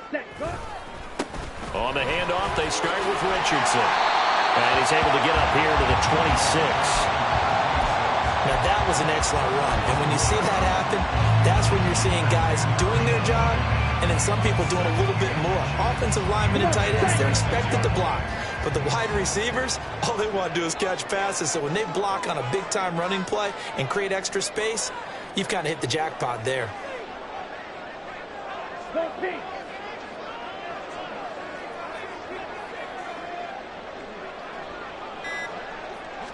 On the handoff, they start with Richardson. And he's able to get up here to the 26. Now, that was an excellent run. And when you see that happen, that's when you're seeing guys doing their job and then some people doing a little bit more. Offensive linemen and tight ends, they're expected to block. But the wide receivers, all they want to do is catch passes. So when they block on a big-time running play and create extra space, you've kind of hit the jackpot there.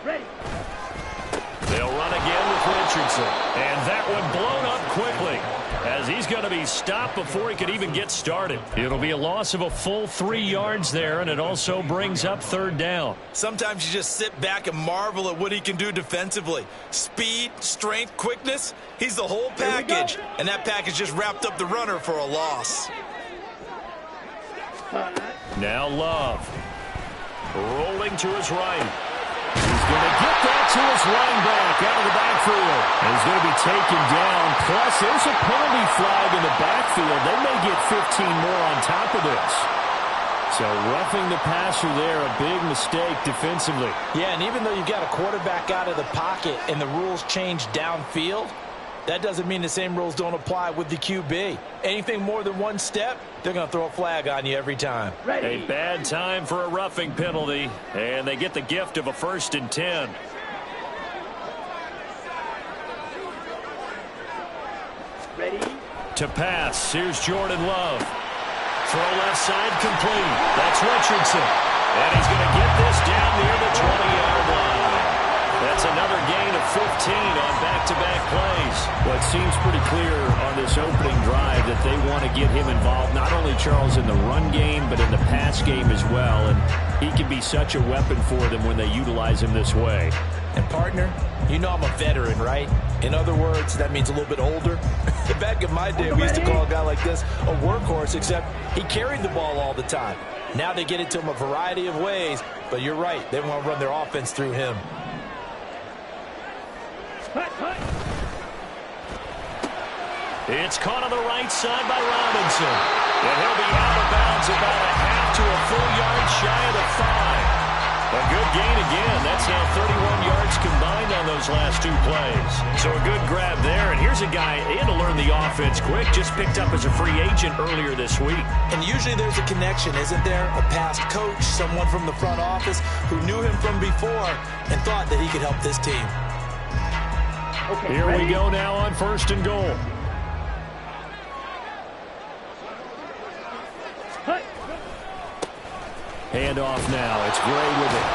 Ready. They'll run again with Richardson. And that one blown up quickly as he's going to be stopped before he could even get started. It'll be a loss of a full 3 yards there, and it also brings up third down. Sometimes you just sit back and marvel at what he can do defensively. Speed, strength, quickness, he's the whole package. And that package just wrapped up the runner for a loss. Now Love. Rolling to his right. He's going to get that to his running back out of the backfield. And he's going to be taken down. Plus, there's a penalty flag in the backfield. They may get 15 more on top of this. So roughing the passer there, a big mistake defensively. Yeah, and even though you've got a quarterback out of the pocket and the rules change downfield, that doesn't mean the same rules don't apply with the QB. Anything more than one step, they're going to throw a flag on you every time. A bad time for a roughing penalty, and they get the gift of a 1st and 10. Ready? To pass. Here's Jordan Love. Throw left side complete. That's Richardson. And he's going to get this down near the 20-yard line. That's another gain of 15 on back-to-back plays. Well, it seems pretty clear on this opening drive that they want to get him involved, not only, Charles, in the run game, but in the pass game as well. And he can be such a weapon for them when they utilize him this way. And, partner, you know I'm a veteran, right? In other words, that means a little bit older. Back in my day, we used to call a guy like this a workhorse, except he carried the ball all the time. Now they get it to him a variety of ways, but you're right. They want to run their offense through him. It's caught on the right side by Robinson. And he'll be out of bounds about a half to a full yard shy of the 5. A good gain again. That's now 31 yards combined on those last 2 plays. So a good grab there. And here's a guy, he had to learn the offense quick, just picked up as a free agent earlier this week. And usually there's a connection, isn't there? A past coach, someone from the front office who knew him from before and thought that he could help this team. Okay, here we go now on 1st and goal. Handoff now. It's Gray with it.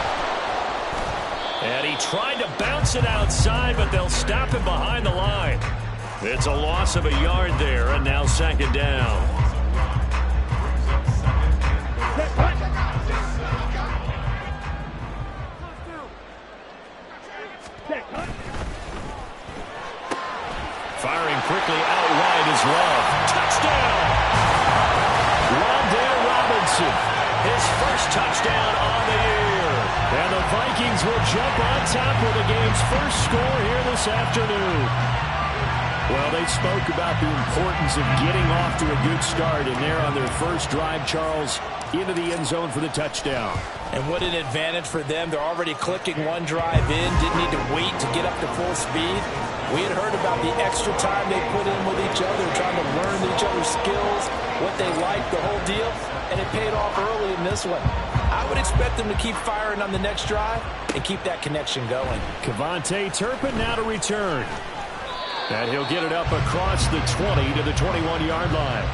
And he tried to bounce it outside, but they'll stop him behind the line. It's a loss of a yard there, and now 2nd down. Firing quickly out wide is Love. Touchdown! Wan'Dale Robinson. His first touchdown on the year. And the Vikings will jump on top with the game's first score here this afternoon. Well, they spoke about the importance of getting off to a good start, and they're on their first drive, Charles, into the end zone for the touchdown. And what an advantage for them. They're already clicking one drive in, didn't need to wait to get up to full speed. We had heard about the extra time they put in with each other, trying to learn each other's skills, what they like, the whole deal, and it paid off early in this one. I would expect them to keep firing on the next drive and keep that connection going. Kevontae Turpin now to return. And he'll get it up across the 20 to the 21-yard line.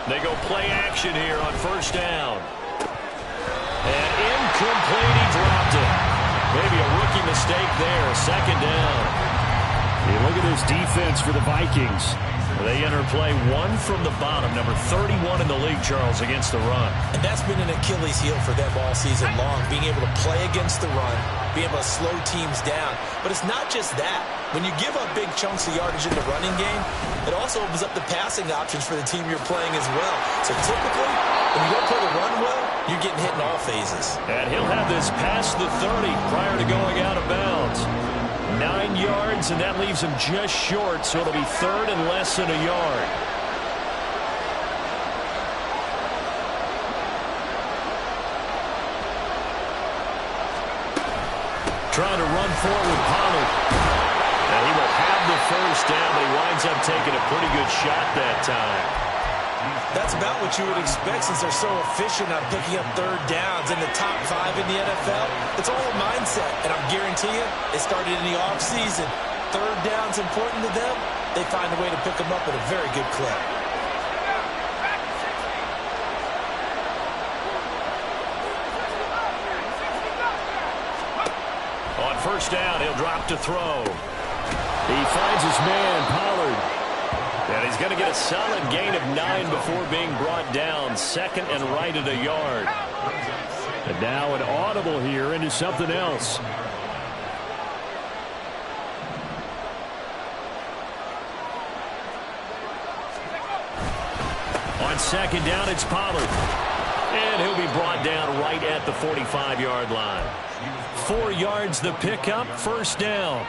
They go play action here on 1st down. And incomplete, he dropped it. Maybe a rookie mistake there, 2nd down. Hey, look at this defense for the Vikings. They enter play one from the bottom, number 31 in the league, Charles, against the run. And that's been an Achilles heel for them all season long, being able to play against the run, being able to slow teams down. But it's not just that. When you give up big chunks of yardage in the running game, it also opens up the passing options for the team you're playing as well. So typically, when you don't play the run well, you're getting hit in all phases. And he'll have this past the 30 prior to going out of bounds. 9 yards, and that leaves him just short, so it'll be third and less than a yard. Trying to run forward with Pollard. And he will have the first down, but he winds up taking a pretty good shot that time. That's about what you would expect since they're so efficient on picking up third downs in the top 5 in the NFL. It's all a mindset, and I'm guarantee you, it started in the offseason. Third down's important to them. They find a way to pick them up at a very good clip. On first down, he'll drop to throw. He finds his man, Pollard. And he's going to get a solid gain of 9 before being brought down. Second and right at a yard. And now an audible here into something else. On second down, it's Pollard. And he'll be brought down right at the 45-yard line. 4 yards the pickup, first down.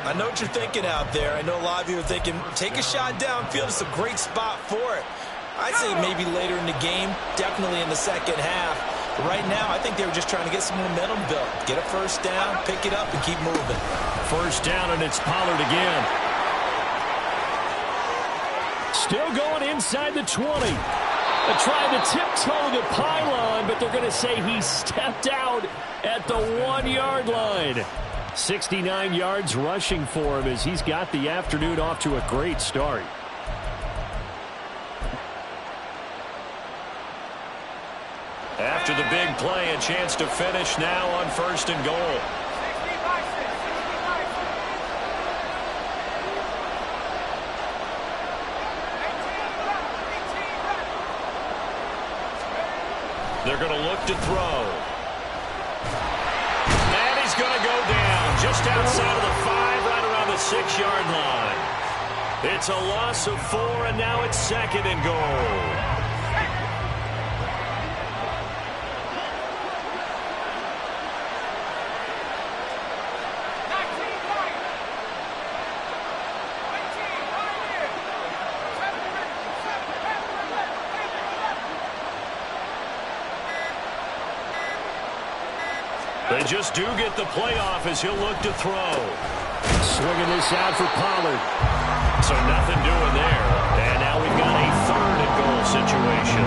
I know what you're thinking out there. I know a lot of you are thinking, take a shot downfield. It's a great spot for it. I'd say maybe later in the game, definitely in the second half. But right now, I think they were just trying to get some momentum built. Get a first down, pick it up, and keep moving. First down, and it's Pollard again. Still going inside the 20. Trying to tiptoe the pylon, but they're going to say he stepped out at the 1-yard line. 69 yards rushing for him as he's got the afternoon off to a great start. After the big play, a chance to finish now on first and goal. They're going to look to throw. And he's going to go down just outside of the 5, right around the 6-yard line. It's a loss of 4, and now it's second and goal. They just do get the playoff as he'll look to throw. Swinging this out for Pollard. So nothing doing there. And now we've got a third and goal situation.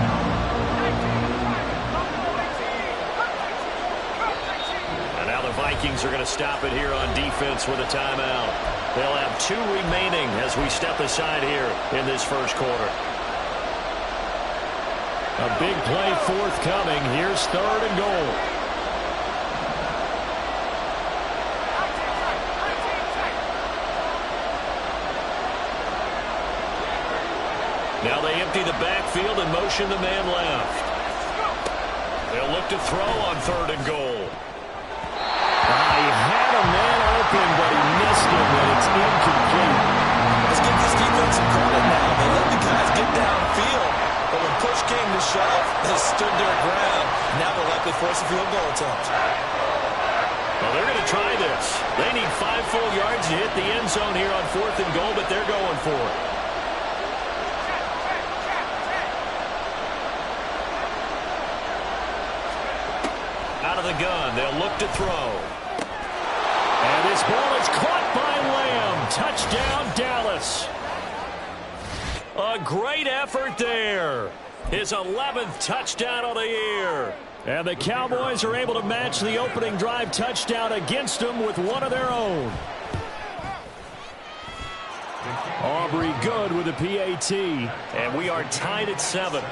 And now the Vikings are going to stop it here on defense with a timeout. They'll have 2 remaining as we step aside here in this first quarter. A big play forthcoming. Here's third and goal. Now they empty the backfield and motion the man left. They'll look to throw on third and goal. He had a man open, but he missed him, and it's incomplete. Let's give this defense some credit now. They let the guys get downfield, but when push came to shove, they stood their ground. Now they'll likely force a field goal attempt. Well, they're going to try this. They need 5 full yards to hit the end zone here on fourth and goal, but they're going for it. Out of the gun, they'll look to throw. And this ball is caught by Lamb. Touchdown, Dallas. A great effort there. His 11th touchdown of the year. And the Cowboys are able to match the opening drive touchdown against them with one of their own. Aubrey good with a PAT. And we are tied at 7.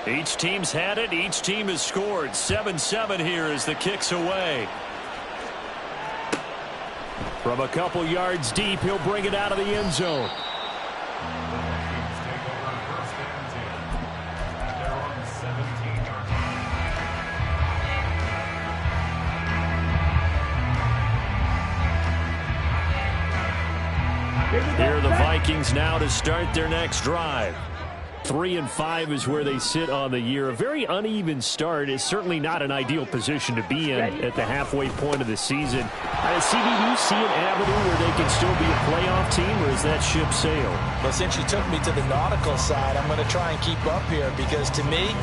Each team's had it. Each team has scored. 7-7 here as the kick's away. From a couple yards deep, he'll bring it out of the end zone. Here are the Vikings now to start their next drive. 3-5 is where they sit on the year. A very uneven start is certainly not an ideal position to be in at the halfway point of the season. CD, do you see an avenue where they can still be a playoff team, or is that ship sailed? Well, since you took me to the nautical side, I'm going to try and keep up here because to me,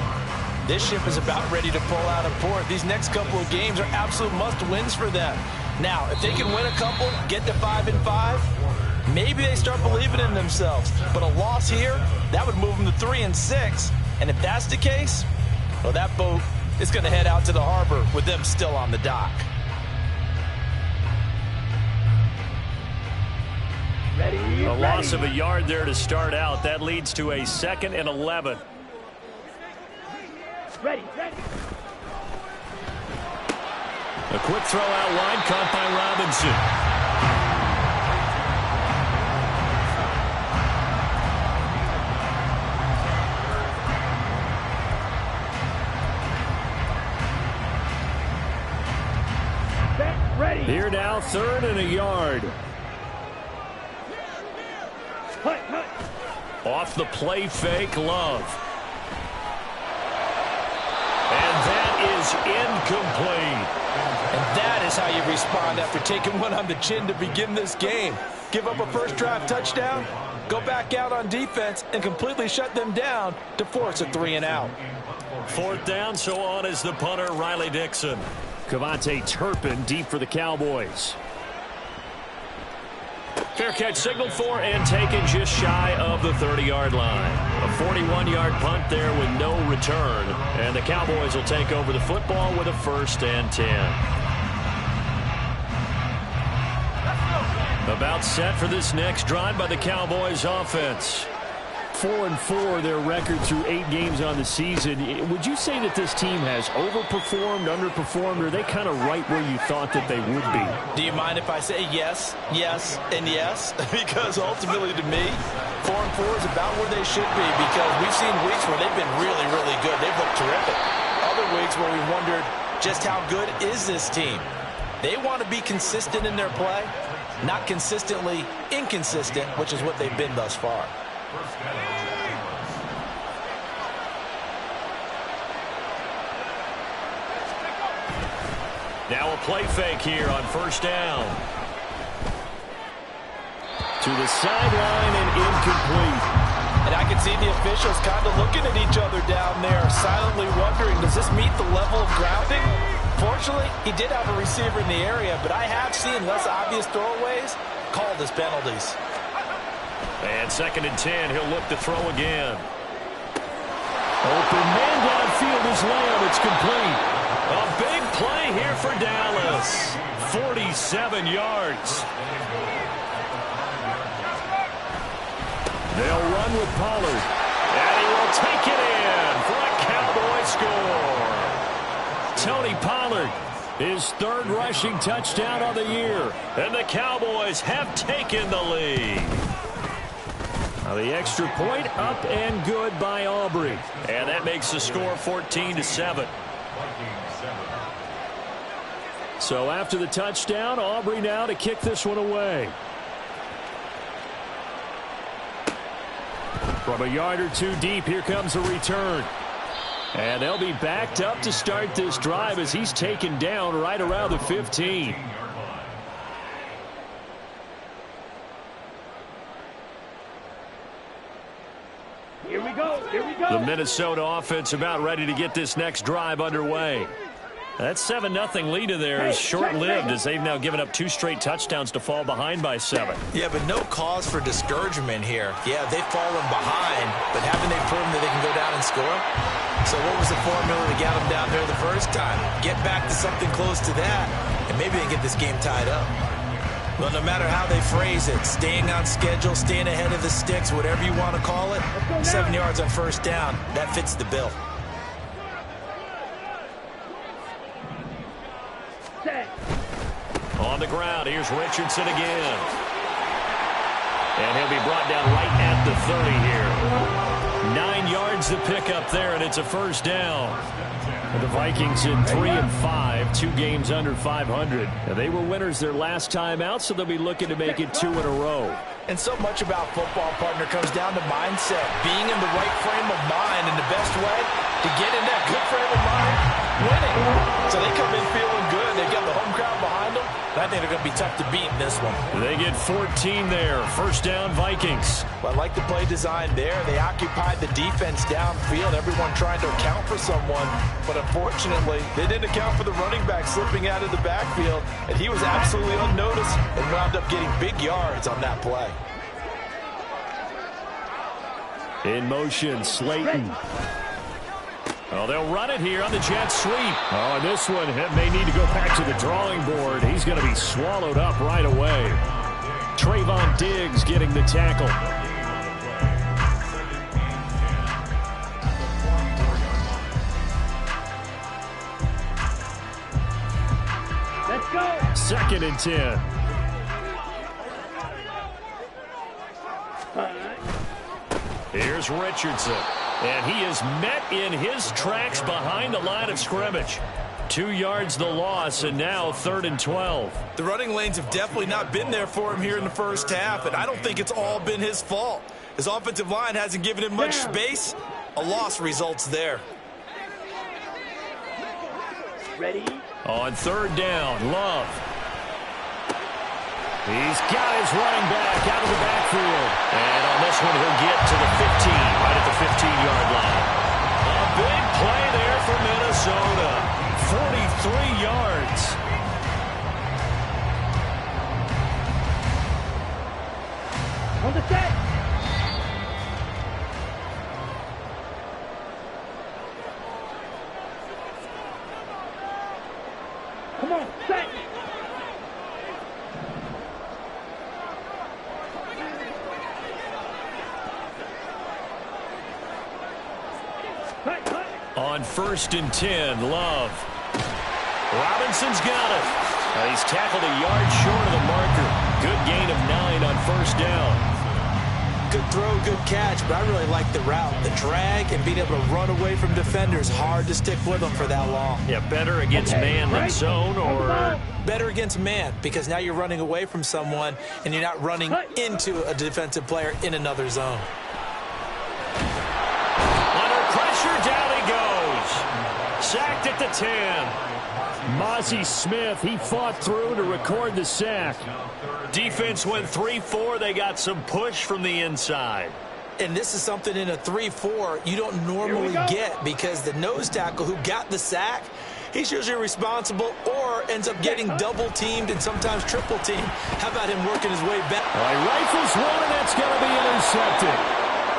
this ship is about ready to pull out of port. These next couple of games are absolute must-wins for them. Now, if they can win a couple, get to 5-5, maybe they start believing in themselves. But a loss here, that would move them to 3-6. And if that's the case, well, that boat is going to head out to the harbor with them still on the dock. A loss of a yard there to start out. That leads to a 2nd and 11. Ready. A quick throw out wide, caught by Robinson. Here now, 3rd and a yard. Off the play fake, Love. And that is incomplete. And that is how you respond after taking one on the chin to begin this game. Give up a first drive touchdown, go back out on defense, and completely shut them down to force a 3-and-out. 4th down, so on is the punter, Riley Dixon. Cavante Turpin deep for the Cowboys. Fair catch signaled for and taken just shy of the 30-yard line. A 41-yard punt there with no return. And the Cowboys will take over the football with a 1st and 10. About set for this next drive by the Cowboys offense. 4-4 their record through 8 games on the season. Would you say that this team has overperformed, underperformed, or are they kind of right where you thought that they would be? Do you mind if I say yes, and yes? Because ultimately to me, 4-4 is about where they should be because we've seen weeks where they've been really, really good. They've looked terrific. Other weeks where we wondered just how good is this team. They want to be consistent in their play, not consistently inconsistent, which is what they've been thus far. Now a play fake here on 1st down. To the sideline and incomplete. And I can see the officials kind of looking at each other down there, silently wondering, does this meet the level of grounding? Fortunately, he did have a receiver in the area, but I have seen less obvious throwaways called as penalties. And 2nd and 10, he'll look to throw again. Open man downfield is Lamb. It's complete. A big play here for Dallas. 47 yards. They'll run with Pollard. And he will take it in for a Cowboy score. Tony Pollard, his 3rd rushing touchdown of the year. And the Cowboys have taken the lead. Now the extra point up and good by Aubrey. And that makes the score 14-7. So after the touchdown, Aubrey now to kick this one away. From a yard or 2 deep, here comes a return. And they'll be backed up to start this drive as he's taken down right around the 15. Here we go. The Minnesota offense about ready to get this next drive underway. That 7-0 lead in there is short-lived as they've now given up 2 straight touchdowns to fall behind by 7. Yeah, but no cause for discouragement here. Yeah, they've fallen behind, but haven't they proven that they can go down and score? So what was the formula to get them down there the first time? Get back to something close to that, and maybe they get this game tied up. Well, no matter how they phrase it, staying on schedule, staying ahead of the sticks, whatever you want to call it, 7 yards on 1st down, that fits the bill. On the ground, here's Richardson again. And he'll be brought down right at the 30 here. 9 yards to pick up there, and it's a first down. The Vikings in 3-5, 2 games under 500. Now, they were winners their last time out, so they'll be looking to make it 2 in a row. And so much about football, partner, comes down to mindset. Being in the right frame of mind, and the best way to get in that good frame of mind, winning. So they come in feeling good. They've got the home crowd behind them. I think they're going to be tough to beat in this one. They get 14 there. First down, Vikings. Well, I like the play design there. They occupied the defense downfield, everyone trying to account for someone. But unfortunately, they didn't account for the running back slipping out of the backfield. And he was absolutely unnoticed and wound up getting big yards on that play. In motion, Slayton. Oh, they'll run it here on the jet sweep. Oh, and this one may need to go back to the drawing board. He's going to be swallowed up right away. Trayvon Diggs getting the tackle. Let's go. 2nd and 10. Here's Richardson. And he is met in his tracks behind the line of scrimmage. 2 yards the loss, and now 3rd and 12. The running lanes have definitely not been there for him here in the first half, and I don't think it's all been his fault. His offensive line hasn't given him much space. A loss results there. Ready? On 3rd down, Love. He's got his running back out of the backfield. And on this one, he'll get to the 15, right at the 15-yard line. A big play there for Minnesota. 43 yards. On the set. Come on, set. On 1st and 10, Love. Robinson's got it. He's tackled a yard short of the marker. Good gain of 9 on 1st down. Good throw, good catch, but I really like the route. The drag and being able to run away from defenders. Hard to stick with them for that long. Yeah, better against man than zone, or better against man, because now you're running away from someone and you're not running into a defensive player in another zone. Under pressure, down he goes. Sacked at the 10. Mozzie Smith, he fought through to record the sack. Defense went 3-4. They got some push from the inside. And this is something in a 3-4 you don't normally get, because the nose tackle who got the sack, he's usually responsible or ends up getting double-teamed and sometimes triple-teamed. How about him working his way back? All right, rifles one, and that's going to be intercepted.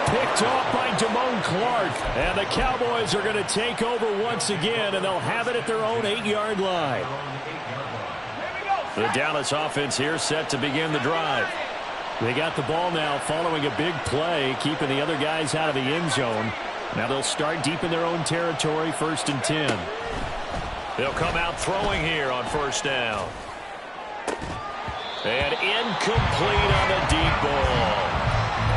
Picked off by Damone Clark. And the Cowboys are going to take over once again, and they'll have it at their own 8-yard line. The Dallas offense here set to begin the drive. They got the ball now following a big play, keeping the other guys out of the end zone. Now they'll start deep in their own territory, 1st and 10. They'll come out throwing here on 1st down. And incomplete on the deep ball.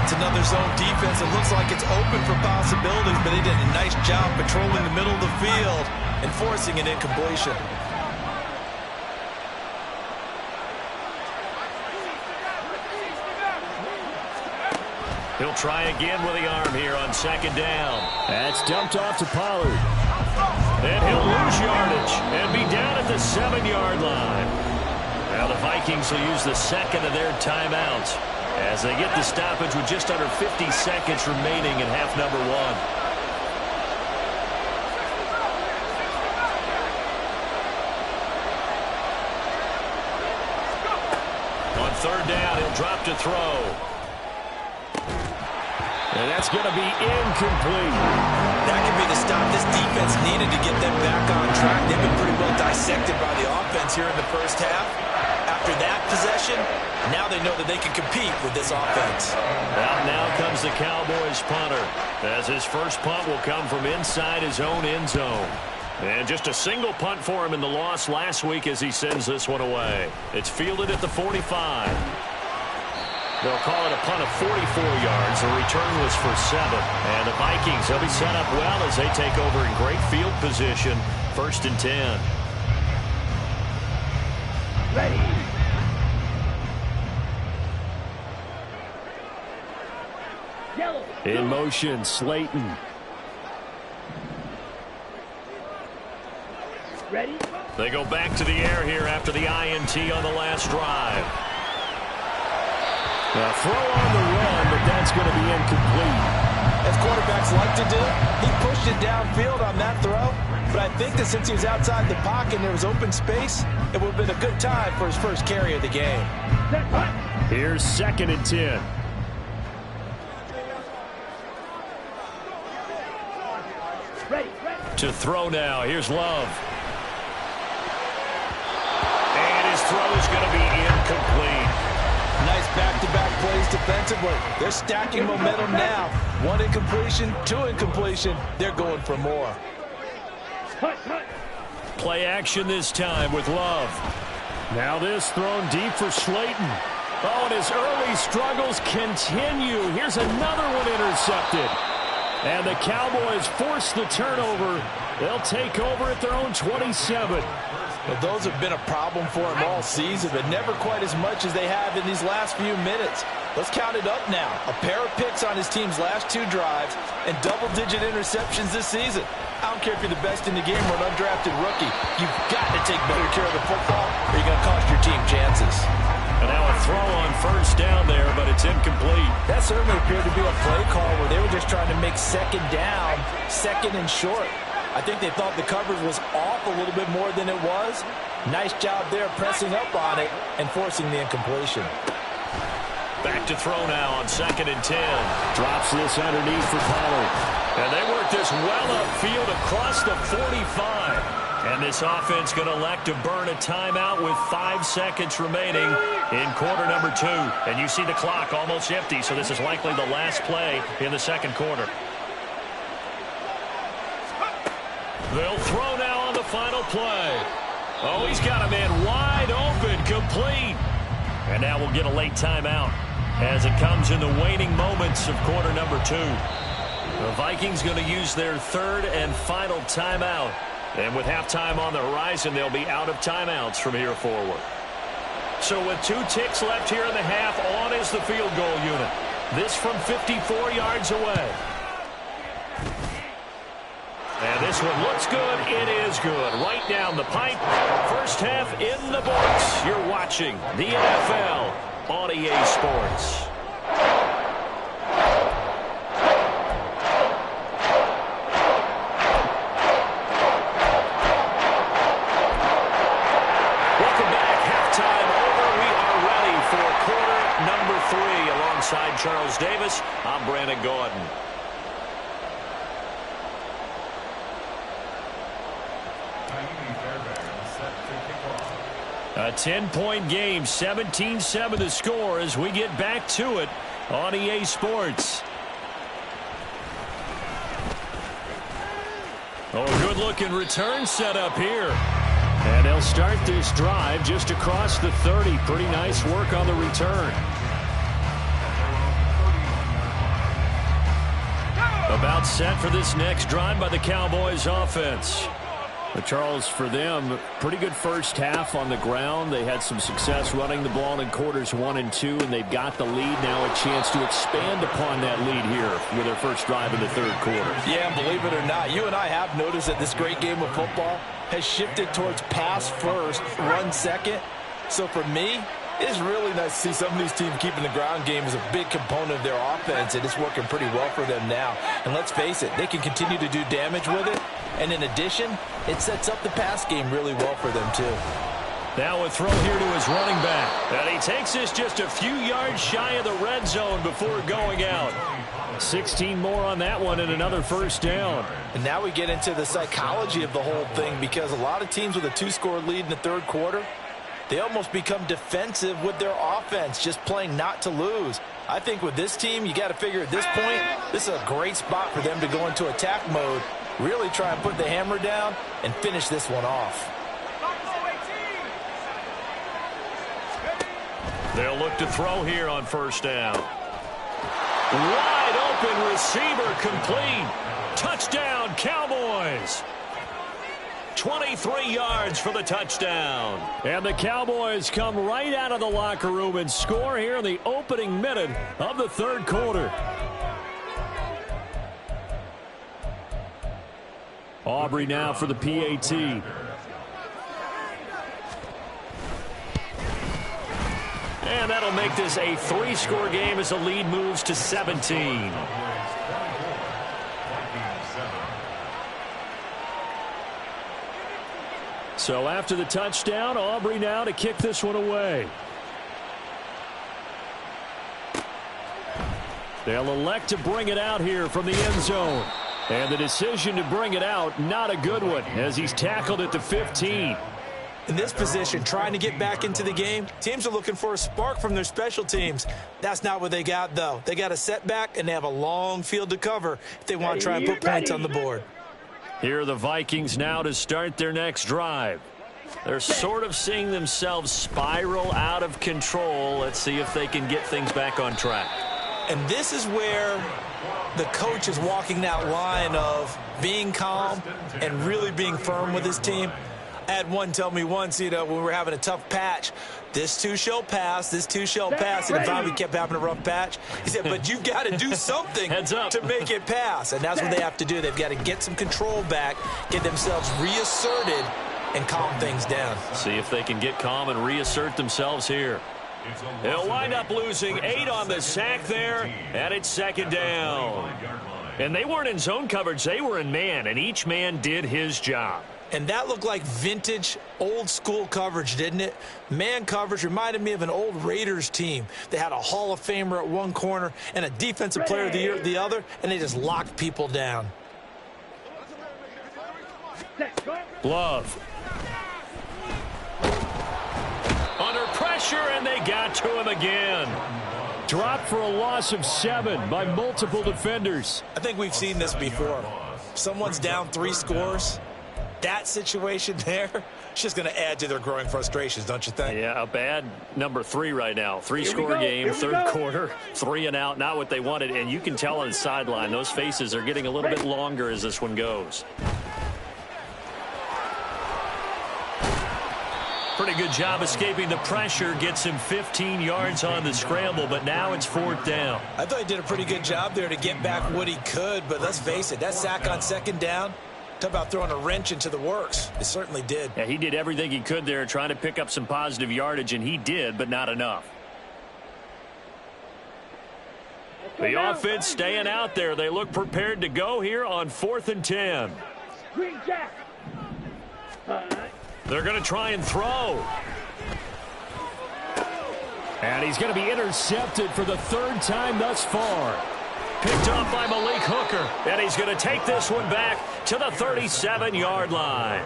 It's another zone defense. It looks like it's open for possibilities, but they did a nice job patrolling the middle of the field and forcing an incompletion. He'll try again with the arm here on 2nd down. That's dumped off to Pollard. And he'll lose yardage and be down at the 7-yard line. Now the Vikings will use the 2nd of their timeouts as they get the stoppage with just under 50 seconds remaining in half number 1. On 3rd down, he'll drop to throw. And that's going to be incomplete. That could be the stop this defense needed to get them back on track. They've been pretty well dissected by the offense here in the first half. After that possession, now they know that they can compete with this offense. Out now comes the Cowboys punter, as his first punt will come from inside his own end zone. And just a single punt for him in the loss last week as he sends this one away. It's fielded at the 45. They'll call it a punt of 44 yards. The return was for 7. And the Vikings, they'll be set up well as they take over in great field position. 1st and 10. Ready. Yellow. In motion, Slayton. Ready. They go back to the air here after the INT on the last drive. A throw on the run, but that's going to be incomplete. As quarterbacks like to do, he pushed it downfield on that throw. But I think that since he was outside the pocket and there was open space, it would have been a good time for his first carry of the game. Here's 2nd and 10. Ready. To throw now. Here's Love. And his throw is going to be incomplete. Nice back-to-back plays defensively. They're stacking momentum now. 1 incompletion, 2 incompletion. They're going for more. Play action this time with Love. Now this thrown deep for Slayton. Oh, and his early struggles continue. Here's another one intercepted. And the Cowboys force the turnover. They'll take over at their own 27. Well, those have been a problem for him all season, but never quite as much as they have in these last few minutes. Let's count it up now. A pair of picks on his team's last 2 drives and double-digit interceptions this season. I don't care if you're the best in the game or an undrafted rookie. You've got to take better care of the football or you're going to cost your team chances. And now a throw on 1st down there, but it's incomplete. That certainly appeared to be a play call where they were just trying to make 2nd down, 2nd and short. I think they thought the coverage was off a little bit more than it was. Nice job there pressing up on it and forcing the incompletion. Back to throw now on 2nd and 10. Drops this underneath for Pollard. And they work this well upfield across the 45. And this offense going to elect to burn a timeout with 5 seconds remaining in quarter number 2. And you see the clock almost empty, so this is likely the last play in the 2nd quarter. They'll throw now on the final play. Oh, he's got a man wide open, complete. And now we'll get a late timeout as it comes in the waning moments of quarter number 2. The Vikings going to use their 3rd and final timeout. And with halftime on the horizon, they'll be out of timeouts from here forward. So with 2 ticks left here in the half, on is the field goal unit. This from 54 yards away. And this one looks good. It is good. Right down the pipe. First half in the books. You're watching the NFL on EA Sports. Welcome back. Halftime over. We are ready for quarter number 3. Alongside Charles Davis, I'm Brandon Gordon. A 10-point game, 17-7 the score as we get back to it on EA Sports. Oh, good-looking return set up here. And they'll start this drive just across the 30. Pretty nice work on the return. About set for this next drive by the Cowboys offense. But Charles, for them, pretty good first half on the ground. They had some success running the ball in quarters 1 and 2, and they've got the lead now, a chance to expand upon that lead here with their first drive in the 3rd quarter. Yeah, believe it or not, you and I have noticed that this great game of football has shifted towards pass first, run second. So for me, it's really nice to see some of these teams keeping the ground game as a big component of their offense, and it's working pretty well for them now. And let's face it, they can continue to do damage with it. And in addition, it sets up the pass game really well for them, too. Now a throw here to his running back. And he takes this just a few yards shy of the red zone before going out. 16 more on that one and another first down. And now we get into the psychology of the whole thing, because a lot of teams with a 2-score lead in the 3rd quarter, they almost become defensive with their offense, just playing not to lose. I think with this team, you got to figure at this point, this is a great spot for them to go into attack mode Really try and put the hammer down and finish this one off. They'll look to throw here on first down. Wide open receiver complete. Touchdown, Cowboys. 23 yards for the touchdown. And the Cowboys come right out of the locker room and score here in the opening minute of the third quarter. Aubrey now for the PAT. And that'll make this a 3-score game as the lead moves to 17. So after the touchdown, Aubrey now to kick this one away. They'll elect to bring it out here from the end zone. And the decision to bring it out, not a good one, as he's tackled at the 15. In this position, trying to get back into the game, teams are looking for a spark from their special teams. That's not what they got, though. They got a setback, and they have a long field to cover if they want to try and put points on the board. Here are the Vikings now to start their next drive. They're sort of seeing themselves spiral out of control. Let's see if they can get things back on track. And this is where the coach is walking that line of being calm and really being firm with his team. I had one tell me once, when we were having a tough patch, this too shall pass, this too shall pass. And finally we kept having a rough patch. He said, but you've got to do something to make it pass. And that's what they have to do. They've got to get some control back, get themselves reasserted, and calm things down. See if they can get calm and reassert themselves here. They'll wind up losing 8 on the sack there, and it's second down. And they weren't in zone coverage. They were in man, and each man did his job. And that looked like vintage, old-school coverage, didn't it? Man coverage reminded me of an old Raiders team. They had a Hall of Famer at one corner and a defensive player of the year at the other, and they just locked people down. Glove. Under pressure, and they got to him again. Dropped for a loss of 7 by multiple defenders. I think we've seen this before. Someone's down 3 scores. That situation there, it's just going to add to their growing frustrations, don't you think? Yeah, a bad number 3 right now. 3-score game, third quarter, 3 and out, not what they wanted. And you can tell on the sideline, those faces are getting a little bit longer as this one goes. Pretty good job escaping the pressure. Gets him 15 yards on the scramble, but now it's 4th down. I thought he did a pretty good job there to get back what he could, but let's face it, that sack on second down, talk about throwing a wrench into the works. It certainly did. Yeah, he did everything he could there trying to pick up some positive yardage, and he did, but not enough. The offense staying out there. They look prepared to go here on 4th and 10. Green Jack. They're going to try and throw. And he's going to be intercepted for the 3rd time thus far. Picked off by Malik Hooker. And he's going to take this one back to the 37-yard line.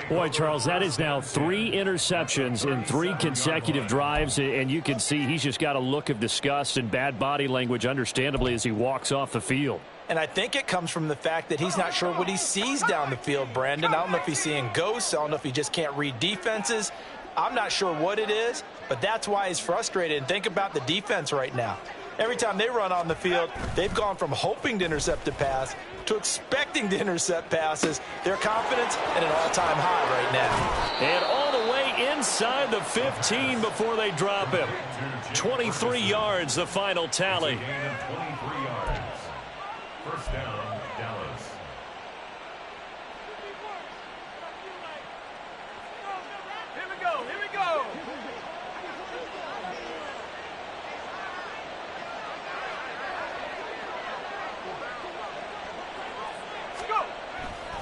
Boy, Charles, that is now 3 interceptions in 3 consecutive drives. And you can see he's just got a look of disgust and bad body language, understandably, as he walks off the field. And I think it comes from the fact that he's not sure what he sees down the field, Brandon. I don't know if he's seeing ghosts. I don't know if he just can't read defenses. I'm not sure what it is, but that's why he's frustrated. And think about the defense right now. Every time they run on the field, they've gone from hoping to intercept a pass to expecting to intercept passes. Their confidence at an all-time high right now. And all the way inside the 15 before they drop him. 23 yards, the final tally. First down, Dallas. Here we go. Here we go. Let's go.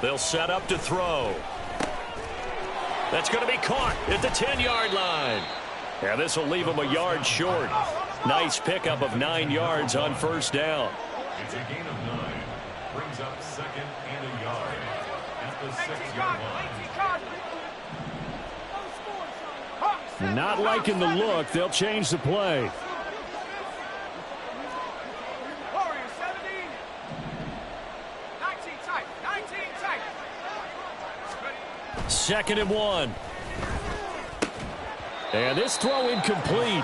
They'll set up to throw. That's going to be caught at the 10-yard line. And this will leave him a yard short. Nice pickup of 9 yards on first down. It's a gain of 9. Brings up 2nd and a yard at the 6-yard line. Not liking the look. They'll change the play. Warriors 17. 19 tight. 2nd and 1. And this throw incomplete.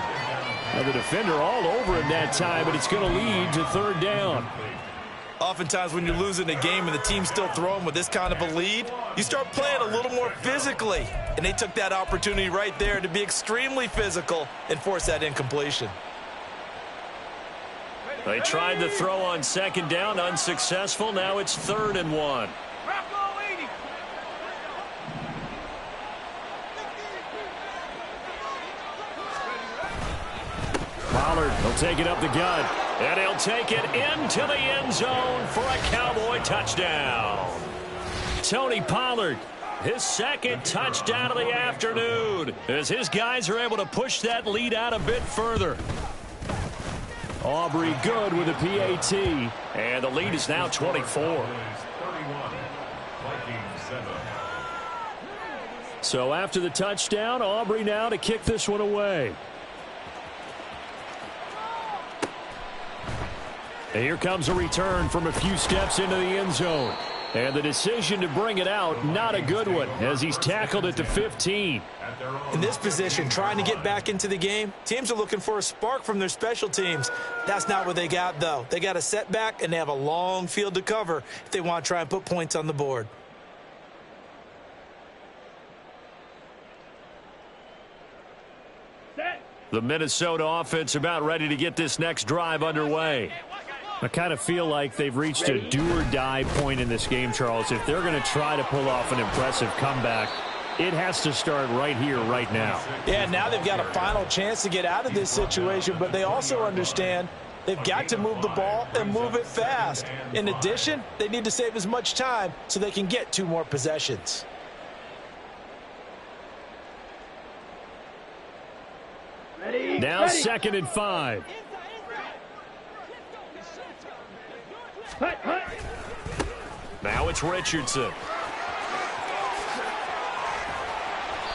And the defender all over him that time, but it's going to lead to 3rd down. Oftentimes when you're losing a game and the team's still throwing with this kind of a lead, you start playing a little more physically. And they took that opportunity right there to be extremely physical and force that incompletion. They tried to throw on 2nd down, unsuccessful. Now it's 3rd and 1. Pollard will take it up the gut, and he'll take it into the end zone for a Cowboy touchdown. Tony Pollard, his 2nd touchdown of the afternoon, as his guys are able to push that lead out a bit further. Aubrey good with a PAT, and the lead is now 24. So after the touchdown, Aubrey now to kick this one away. And here comes a return from a few steps into the end zone. And the decision to bring it out, not a good one, as he's tackled at the 15. In this position, trying to get back into the game, teams are looking for a spark from their special teams. That's not what they got, though. They got a setback, and they have a long field to cover if they want to try and put points on the board. The Minnesota offense about ready to get this next drive underway. I kind of feel like they've reached a do-or-die point in this game, Charles. If they're going to try to pull off an impressive comeback, it has to start right here, right now. Yeah, now they've got a final chance to get out of this situation, but they also understand they've got to move the ball and move it fast. In addition, they need to save as much time so they can get 2 more possessions. Now 2nd and 5. Now it's Richardson.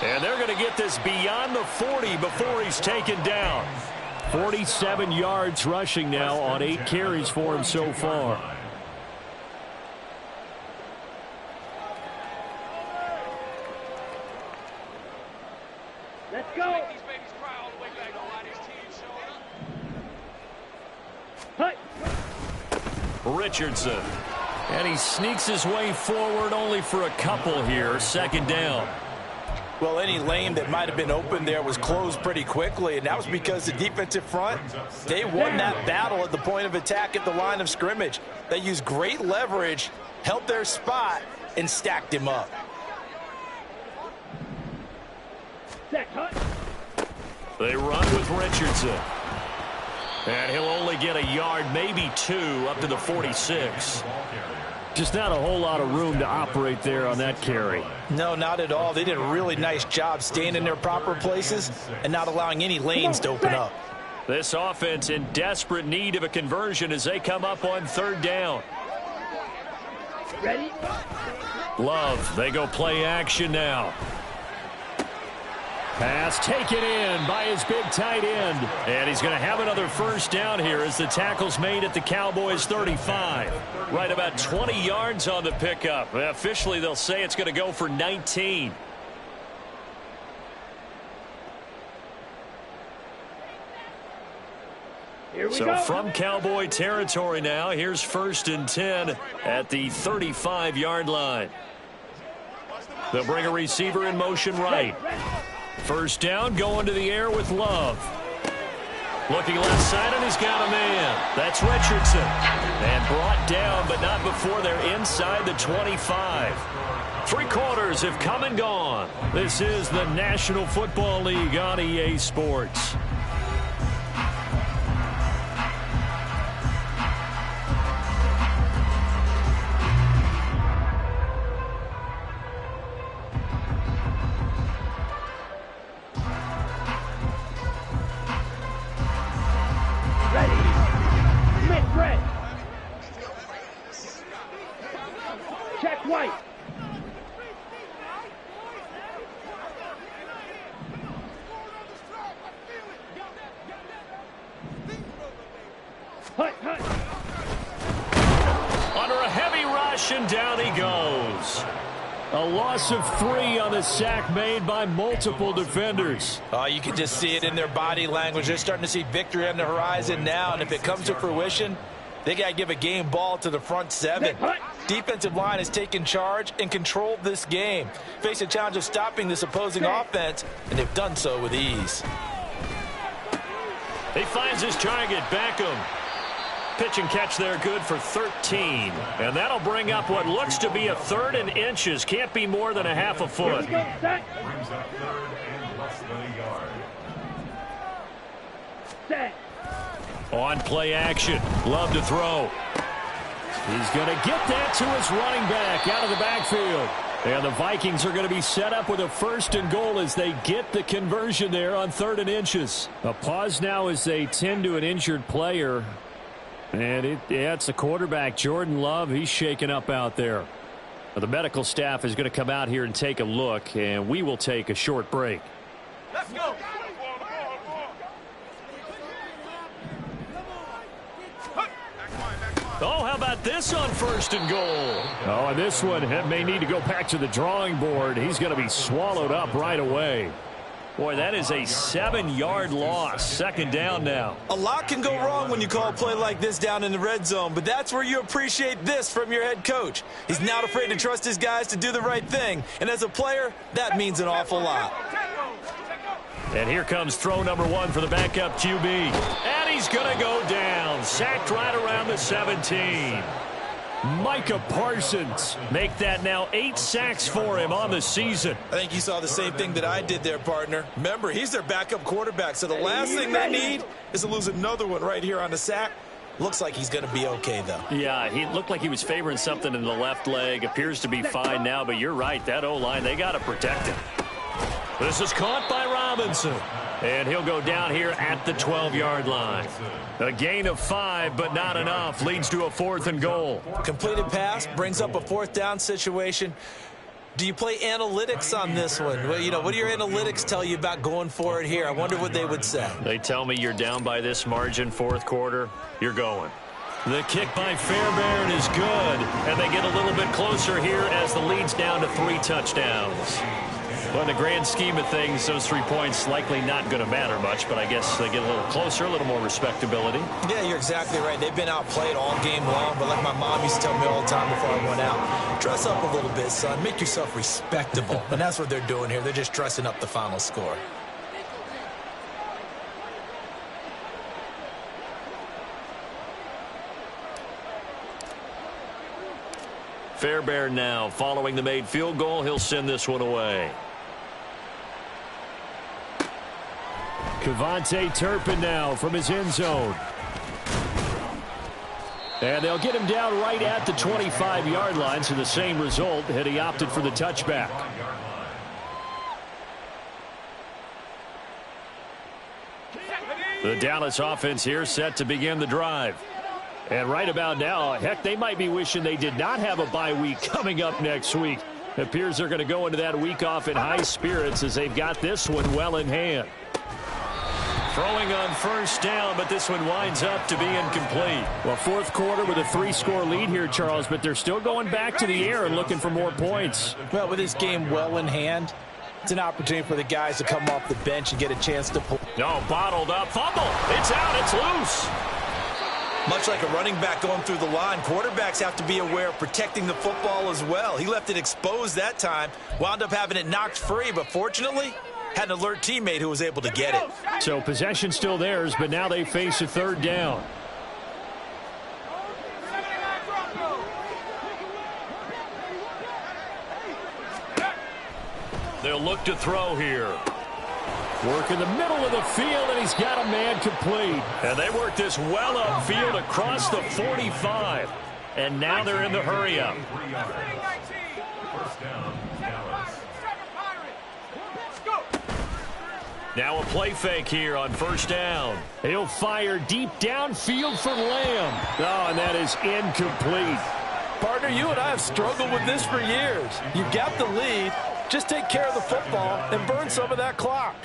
And they're going to get this beyond the 40 before he's taken down. 47 yards rushing now on 8 carries for him so far. Let's go. Richardson. And he sneaks his way forward only for a couple here. 2nd down. Well, any lane that might have been open there was closed pretty quickly, and that was because the defensive front, they won that battle at the point of attack at the line of scrimmage. They used great leverage, held their spot, and stacked him up. They run with Richardson. And he'll only get a yard, maybe 2, up to the 46. Just not a whole lot of room to operate there on that carry. No, not at all. They did a really nice job staying in their proper places and not allowing any lanes to open up. This offense in desperate need of a conversion as they come up on 3rd down. Ready? Love, they go play action now. Pass taken in by his big tight end. And he's going to have another 1st down here as the tackle's made at the Cowboys' 35. Right about 20 yards on the pickup. Officially, they'll say it's going to go for 19. So from Cowboy territory now, here's 1st and 10 at the 35-yard line. They'll bring a receiver in motion right. 1st down, going to the air with Love. Looking left side, and he's got a man. That's Richardson. And brought down, but not before they're inside the 25. 3 quarters have come and gone. This is the National Football League on EA Sports. Under a heavy rush, and down he goes. A loss of 3 on the sack made by multiple defenders. Oh, you can just see it in their body language. They're starting to see victory on the horizon now, and if it comes to fruition, they got to give a game ball to the front 7. Defensive line has taken charge and controlled this game. Face a challenge of stopping this opposing offense, and they've done so with ease. He finds his target, Beckham. Pitch and catch there, good for 13. And that'll bring up what looks to be a 3rd and inches. Can't be more than a half a foot. Brings up 3rd and less than a yard. Set. On play action. Love to throw. He's going to get that to his running back out of the backfield. And the Vikings are going to be set up with a 1st and goal as they get the conversion there on 3rd and inches. A pause now as they tend to an injured player. And it's the quarterback, Jordan Love. He's shaken up out there. Now, the medical staff is going to come out here and take a look, and we will take a short break. Let's go. Oh, how about this on 1st and goal? Oh, and this one may need to go back to the drawing board. He's going to be swallowed up right away. Boy, that is a 7-yard loss. 2nd down now. A lot can go wrong when you call a play like this down in the red zone, but that's where you appreciate this from your head coach. He's not afraid to trust his guys to do the right thing, and as a player, that means an awful lot. And here comes throw number 1 for the backup QB. And he's going to go down. Sacked right around the 17. Micah Parsons make that now 8 sacks for him on the season. I think you saw the same thing that I did there, partner. Remember, he's their backup quarterback, so the last thing they need is to lose another one right here on the sack. Looks like he's going to be okay, though. Yeah, he looked like he was favoring something in the left leg. Appears to be fine now, but you're right. That O-line, they got to protect him. This is caught by Robinson. And he'll go down here at the 12-yard line. A gain of 5, but not enough. Leads to a 4th and goal. Completed pass brings up a 4th down situation. Do you play analytics on this one? Well, you know, what do your analytics tell you about going for it here? I wonder what they would say. They tell me you're down by this margin, 4th quarter. You're going. The kick by Fairbairn is good. And they get a little bit closer here as the lead's down to 3 touchdowns. Well, in the grand scheme of things, those 3 points likely not going to matter much, but I guess they get a little closer, a little more respectability. Yeah, you're exactly right. They've been outplayed all game long, but like my mom used to tell me all the time before I went out, dress up a little bit, son. Make yourself respectable. And that's what they're doing here. They're just dressing up the final score. Fairbairn now following the made field goal. He'll send this one away. Kevontae Turpin now from his end zone. And they'll get him down right at the 25-yard line, so the same result had he opted for the touchback. The Dallas offense here set to begin the drive. And right about now, heck, they might be wishing they did not have a bye week coming up next week. It appears they're going to go into that week off in high spirits as they've got this one well in hand. Throwing on 1st down, but this one winds up to be incomplete. Well, 4th quarter with a 3-score lead here, Charles, but they're still going back to the air and looking for more points. Well, with this game well in hand, it's an opportunity for the guys to come off the bench and get a chance to pull. No, bottled up. Fumble. It's out. It's loose. Much like a running back going through the line, quarterbacks have to be aware of protecting the football as well. He left it exposed that time, wound up having it knocked free, but fortunately, had an alert teammate who was able to get it. So possession still theirs, but now they face a 3rd down. They'll look to throw here. Work in the middle of the field, and he's got a man complete. And they work this well upfield across the 45. And now they're in the hurry-up. Now a play fake here on 1st down. He'll fire deep downfield for Lamb. Oh, and that is incomplete. Partner, you and I have struggled with this for years. You got the lead. Just take care of the football and burn some of that clock.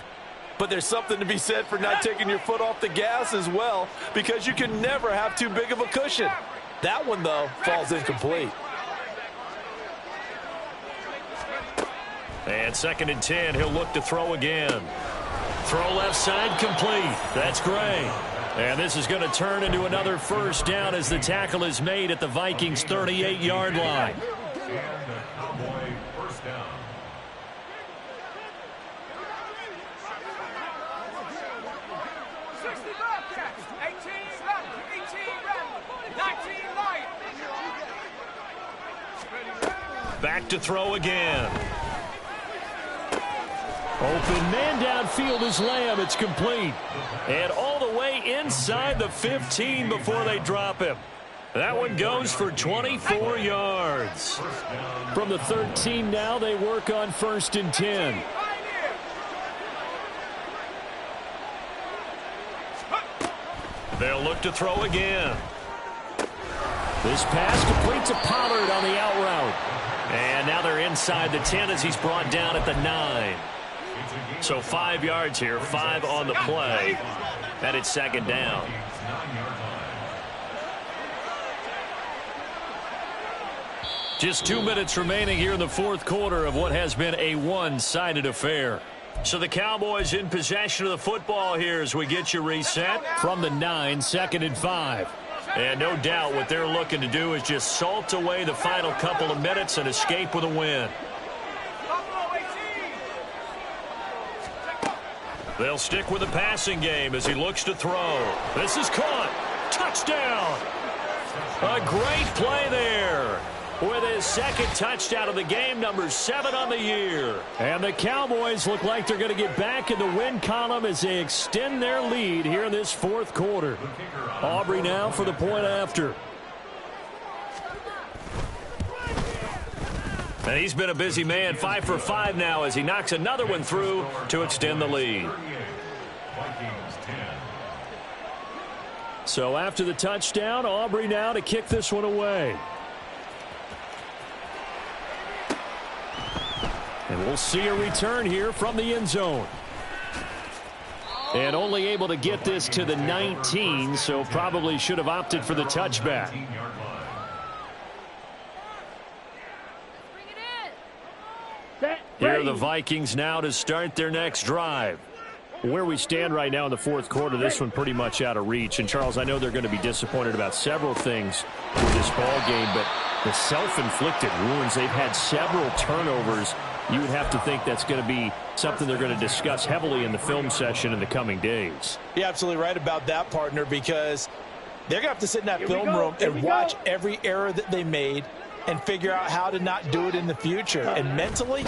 But there's something to be said for not taking your foot off the gas as well, because you can never have too big of a cushion. That one, though, falls incomplete. And 2nd and 10, he'll look to throw again. Throw left side complete. That's great. And this is going to turn into another first down as the tackle is made at the Vikings' 38-yard line. And a Cowboy first down. Back to throw again. Open man downfield is Lamb. It's complete. And all the way inside the 15 before they drop him. That one goes for 24 yards. From the 13 now, they work on 1st and 10. They'll look to throw again. This pass complete to Pollard on the out route. And now they're inside the 10 as he's brought down at the 9. So 5 yards here, 5 on the play. And it's 2nd down. Just 2 minutes remaining here in the 4th quarter of what has been a one-sided affair. So the Cowboys in possession of the football here as we get you reset. From the 9, 2nd and 5. And no doubt what they're looking to do is just salt away the final couple of minutes and escape with a win. They'll stick with the passing game as he looks to throw. This is caught. Touchdown. A great play there. With his 2nd touchdown of the game, number 7 on the year. And the Cowboys look like they're going to get back in the win column as they extend their lead here in this 4th quarter. Aubrey now for the point after. And he's been a busy man, 5 for 5 now as he knocks another one through to extend the lead. So after the touchdown, Aubrey now to kick this one away. And we'll see a return here from the end zone. And only able to get this to the 19, so probably should have opted for the touchback. Here are the Vikings now to start their next drive. Where we stand right now in the 4th quarter, this one pretty much out of reach. And, Charles, I know they're going to be disappointed about several things with this ball game, but the self-inflicted wounds, they've had several turnovers. You would have to think that's going to be something they're going to discuss heavily in the film session in the coming days. You're absolutely right about that, partner, because they're going to have to sit in that film room and watch every error that they made and figure out how to not do it in the future. And mentally,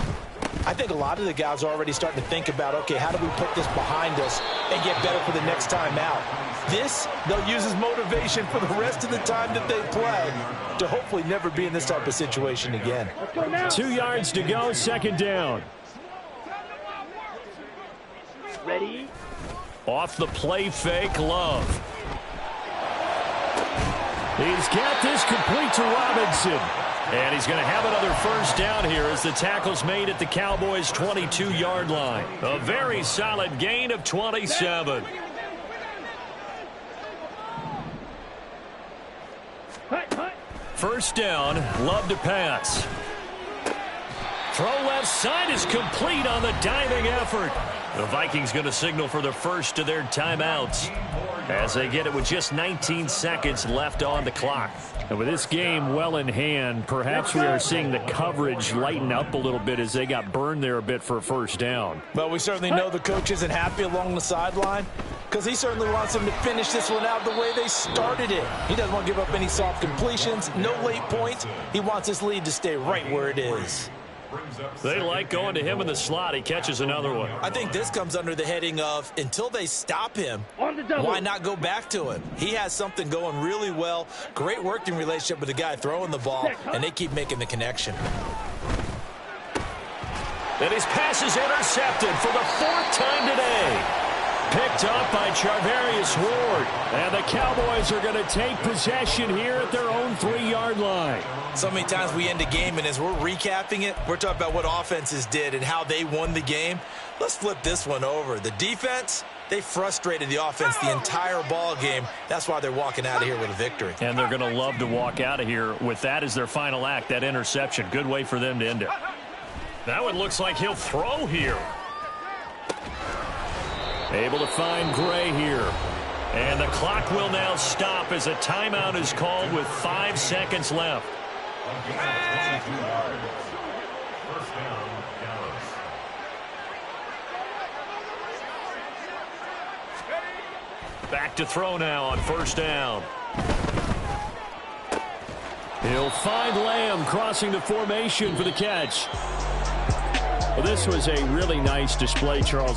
I think a lot of the guys are already starting to think about, okay, how do we put this behind us and get better for the next time out? This, they'll use as motivation for the rest of the time that they play to hopefully never be in this type of situation again. 2 yards to go, 2nd down. Ready? Off the play fake, Love. He's got this complete to Robinson. And he's going to have another first down here as the tackle's made at the Cowboys' 22-yard line. A very solid gain of 27. First down, Love to pass. Throw left side is complete on the diving effort. The Vikings going to signal for the first of their timeouts as they get it with just 19 seconds left on the clock. And with this game well in hand, perhaps we are seeing the coverage lighten up a little bit as they got burned there a bit for a first down. But we certainly know the coach isn't happy along the sideline because he certainly wants them to finish this one out the way they started it. He doesn't want to give up any soft completions, no late points. He wants his lead to stay right where it is. They like going to him in the slot. He catches another one. I think this comes under the heading of until they stop him, why not go back to him? He has something going really well. Great working relationship with the guy throwing the ball, and they keep making the connection. And his pass is intercepted for the 4th time today. Picked up by Charvarius Ward. And the Cowboys are going to take possession here at their own 3-yard line. So many times we end a game, and as we're recapping it, we're talking about what offenses did and how they won the game. Let's flip this one over. The defense, they frustrated the offense the entire ball game. That's why they're walking out of here with a victory. And they're going to love to walk out of here with that as their final act, that interception. Good way for them to end it. That one looks like he'll throw here. Able to find Gray here. And the clock will now stop as a timeout is called with 5 seconds left. First down, Dallas. Back to throw now on first down. He'll find Lamb crossing the formation for the catch. Well, this was a really nice display, Charles.